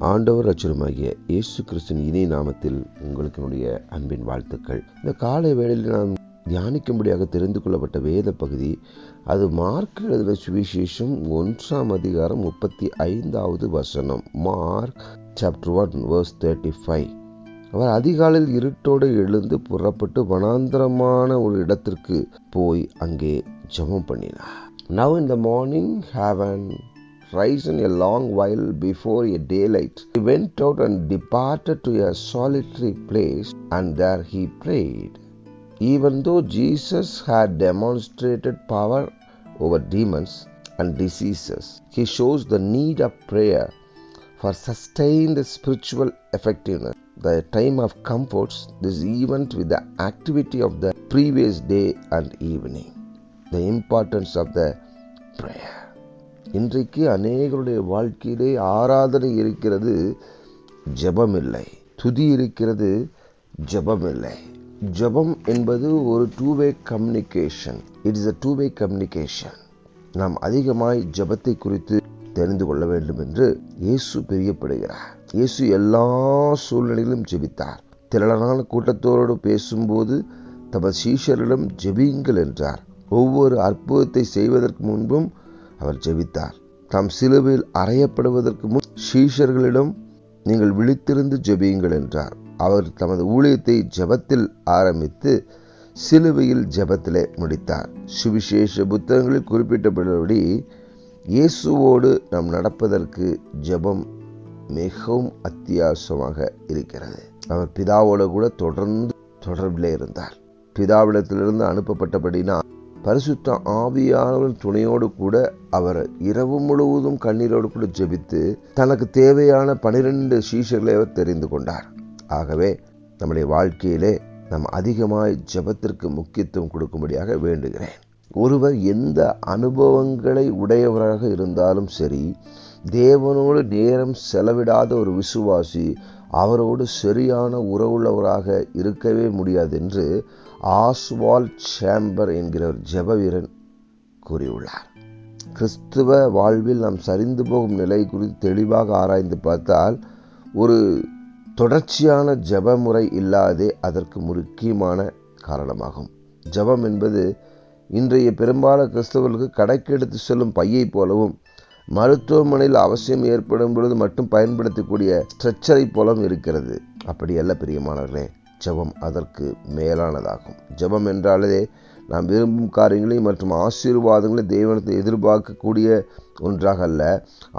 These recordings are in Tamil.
ஆண்டவர் ரட்சகருமாகிய இயேசு கிறிஸ்துவின் இனிய நாமத்தில் உங்களுக்கு என்னுடைய அன்பின் வாழ்த்துக்கள். இந்த காலை வேளையில் நாம் தியானிக்கும்படியாக தெரிந்து கொள்ளப்பட்ட வேத பகுதி, அது மார்க் எழுதின சுவிசேஷம் 1 அதிகாரம் 35வது வசனம். Mark chapter 1 verse 35. அவர் அதிகாலையில் இருட்டோடு எழுந்து புறப்பட்டு வனாந்தரமான ஒரு இடத்திற்கு போய் அங்கே ஜெபம் பண்ணினார். Now in the morning, having risen a long while before a daylight, he went out and departed to a solitary place, and there he prayed. Even though Jesus had demonstrated power over demons and diseases, he shows the need of prayer for sustained spiritual effectiveness. The time of comforts this event with the activity of the previous day and evening. The importance of the prayer. இன்றைக்கு அநேகருடைய வாழ்க்கையிலே ஆராதனை இருக்கிறது, ஜெபம் இல்லை. துதி இருக்கிறது, ஜெபம் இல்லை. ஜெபம் என்பது ஒரு two way communication. It is a two-way communication. நாம் அதிகமாய் ஜெபத்தை குறித்து தெரிந்து கொள்ள வேண்டும் என்று இயேசு பிரியப்படுகிறார். இயேசு எல்லா சூழ்நிலையிலும் ஜெபித்தார். திரளான கூட்டத்தோடு பேசும்போது தமது சீஷரிடம் ஜெபியுங்கள் என்றார். ஒவ்வொரு அற்புதத்தை செய்வதற்கு முன்பும் அவர் ஜெபித்தார். தாம் சிலுவையில் அறையப்படுவதற்கு முன் சீஷர்களிடம் நீங்கள் விழித்திருந்து ஜெபியுங்கள் என்றார். அவர் தமது ஊழியத்தை ஜெபத்தில் ஆரம்பித்து சிலுவையில் ஜெபத்திலே முடித்தார். சுவிசேஷ புத்தகங்களில் குறிப்பிட்டபடி இயேசுவோடு நாம் நடப்பதற்கு ஜெபம் மிகவும் அத்தியாவசியமாக இருக்கிறது. அவர் பிதாவோடு கூட தொடர்பிலே இருந்தார். பிதாவிடத்திலிருந்து அனுப்பப்பட்டபடினா பரிசுத்த ஆவியானவரின் துணையோடு கூட அவர் இரவு முழுவதும் கண்ணீரோடு கூட ஜெபித்து தனக்கு தேவையான 12 சீஷர்களை அவர் தெரிந்து கொண்டார். ஆகவே நம்முடைய வாழ்க்கையிலே நாம் அதிகமாய் ஜெபத்திற்கு முக்கியத்துவம் கொடுக்கும்படியாக வேண்டுகிறேன். ஒருவர் எந்த அனுபவங்களை உடையவராக இருந்தாலும் சரி, தேவனோடு நேரம் செலவிடாத ஒரு விசுவாசி அவரோடு சரியான உறவுள்ளவராக இருக்கவே முடியாது என்று ஆஸ்வால்ட் சேம்பர் என்கிற ஜெப வீரன் கூறியுள்ளார். கிறிஸ்துவ வாழ்வில் நாம் சரிந்து போகும் நிலை குறித்து தெளிவாக ஆராய்ந்து பார்த்தால், ஒரு தொடர்ச்சியான ஜெப முறை இல்லாதே அதற்கு முக்கியமான காரணமாகும். ஜெபம் என்பது இன்றைய பெரும்பாலான கிறிஸ்தவர்களுக்கு கடைக்கு எடுத்து செல்லும் பையை போலவும், மருத்துவமனையில் அவசியம் ஏற்படும் பொழுது மட்டும் பயன்படுத்தக்கூடிய ஸ்ட்ரெச்சரை போலவும் இருக்கிறது. அப்படி அல்ல பிரியமானவர்களே, ஜெபம் அதற்கு மேலானதாகும். ஜெபம் என்றாலே நாம் விரும்பும் காரியங்களை மற்றும் ஆசீர்வாதங்களை தேவனத்தை எதிர்பார்க்கக்கூடிய ஒன்றாக அல்ல.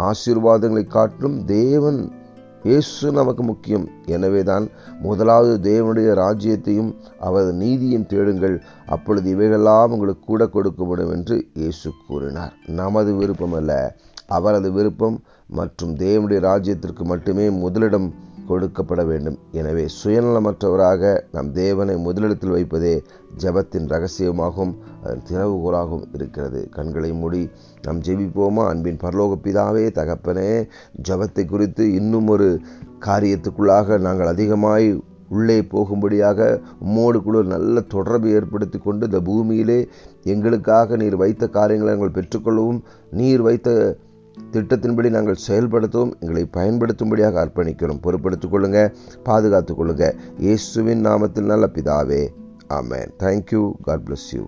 ஆசீர்வாதங்களை காட்டிலும் தேவன் இயேசு நமக்கு முக்கியம். எனவேதான் முதலாவது தேவனுடைய ராஜ்யத்தையும் அவரது நீதியையும் தேடுங்கள், அப்பொழுது இவைகளெல்லாம் உங்களுக்கு கூட கொடுக்கப்படும் என்று இயேசு கூறினார். நமது விருப்பம் அல்ல, அவரது விருப்பம் மற்றும் தேவனுடைய ராஜ்யத்திற்கு மட்டுமே முதலிடம் கொடுக்கப்பட வேண்டும். எனவே சுயநலமற்றவராக நாம் தேவனை முதலிடத்தில் வைப்பதே ஜெபத்தின் ரகசியமாகவும் அதன் திறவுகோலாகவும் இருக்கிறது. கண்களை மூடி நாம் ஜெபிப்போமா? அன்பின் பரலோக பிதாவே, தகப்பனே, ஜெபத்தை குறித்து இன்னும் ஒரு காரியத்துக்குள்ளாக நாங்கள் அதிகமாய் உள்ளே போகும்படியாக உம்மோடு கூட நல்ல தொடர்பு ஏற்படுத்தி கொண்டு இந்த பூமியிலே எங்களுக்காக நீர் வைத்த காரியங்களை நாங்கள் பெற்றுக்கொள்ளவும், நீர் வைத்த திட்டத்தின்படி நாங்கள் செயல்படுத்தவும் எங்களை பயன்படுத்தும்படியாக அர்ப்பணிக்கிறோம். பொறுப்படுத்திக் கொள்ளுங்க, பாதுகாத்துக் கொள்ளுங்க. இயேசுவின் நாமத்தில் நல்ல பிதாவே, ஆமென். தேங்க்யூ. God bless you.